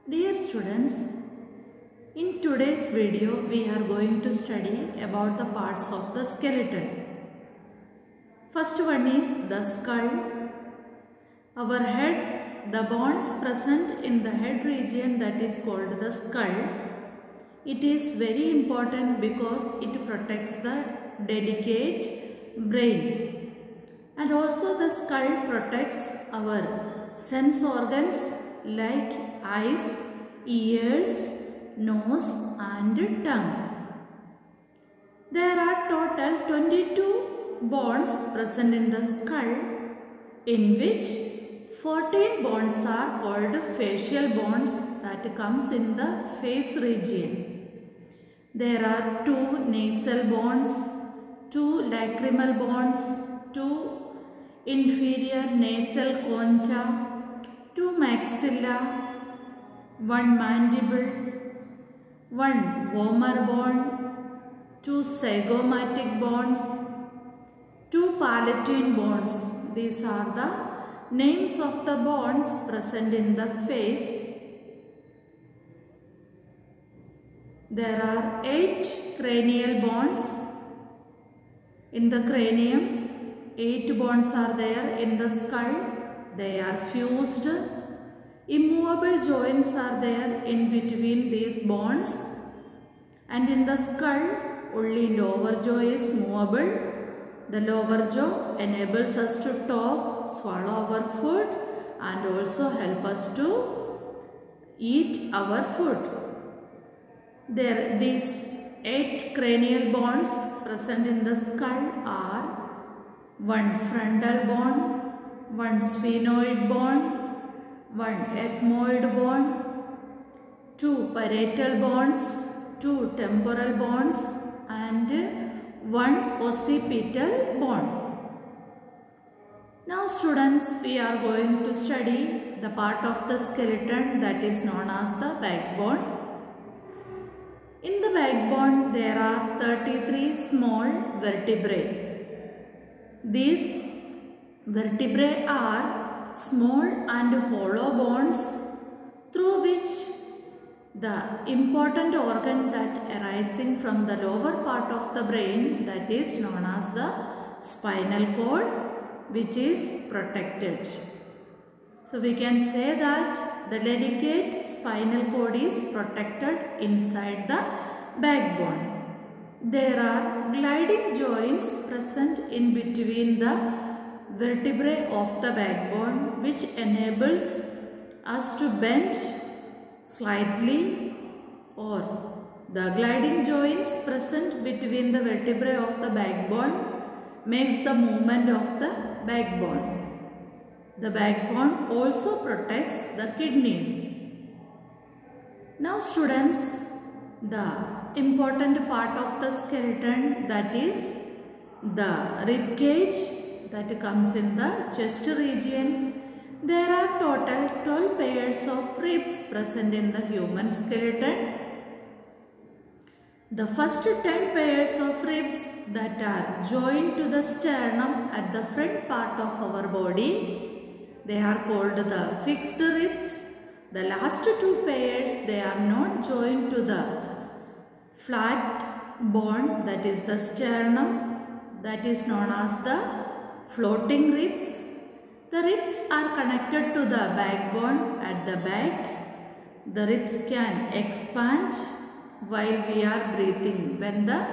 Dear students, in today's video we are going to study about the parts of the skeleton. First one is the skull. Our head, the bones present in the head region, that is called the skull. It is very important because it protects the delicate brain. And also the skull protects our sense organs like eyes, ears, nose and tongue. There are total 22 bones present in the skull, in which 14 bones are called facial bones, that comes in the face region. There are 2 nasal bones, 2 lacrimal bones, 2 inferior nasal concha, 2 maxilla, 1 mandible, 1 vomer bone, 2 zygomatic bones, 2 palatine bones. These are the names of the bones present in the face. There are 8 cranial bones in the cranium. 8 bones are there in the skull. They are fused. Immovable joints are there in between these bones. And in the skull, only lower jaw is movable. The lower jaw enables us to talk, swallow our food and also help us to eat our food. These 8 cranial bones present in the skull are 1 frontal bone, 1 sphenoid bone, 1 ethmoid bone, 2 parietal bones, 2 temporal bones and 1 occipital bone. Now students, we are going to study the part of the skeleton that is known as the backbone. In the backbone, there are 33 small vertebrae. These vertebrae are small and hollow bones through which the important organ that arising from the lower part of the brain, that is known as the spinal cord, which is protected. So we can say that the delicate spinal cord is protected inside the backbone. There are gliding joints present in between the vertebrae of the backbone, which enables us to bend slightly, or the gliding joints present between the vertebrae of the backbone makes the movement of the backbone. The backbone also protects the kidneys. Now students, the important part of the skeleton, that is the rib cage, that comes in the chest region. There are total 12 pairs of ribs present in the human skeleton. The first 10 pairs of ribs that are joined to the sternum at the front part of our body, they are called the fixed ribs. The last 2 pairs, they are not joined to the flat bone, that is the sternum, that is known as the floating ribs. The ribs are connected to the backbone at the back. The ribs can expand while we are breathing. When the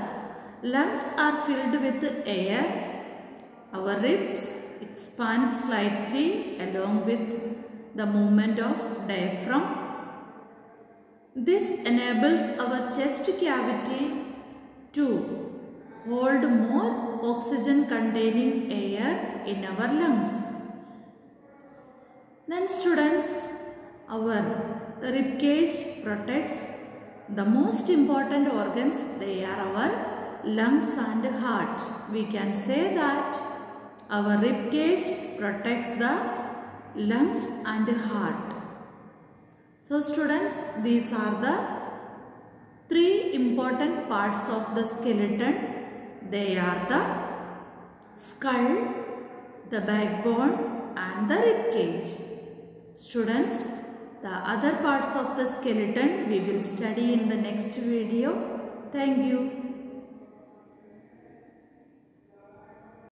lungs are filled with air, our ribs expand slightly along with the movement of diaphragm. This enables our chest cavity to hold more oxygen containing air in our lungs. Then students, our rib cage protects the most important organs. They are our lungs and heart. We can say that our rib cage protects the lungs and heart. So students, these are the 3 important parts of the skeleton. They are the skull, the backbone and the rib cage. Students, The other parts of the skeleton we will study in the next video. Thank you.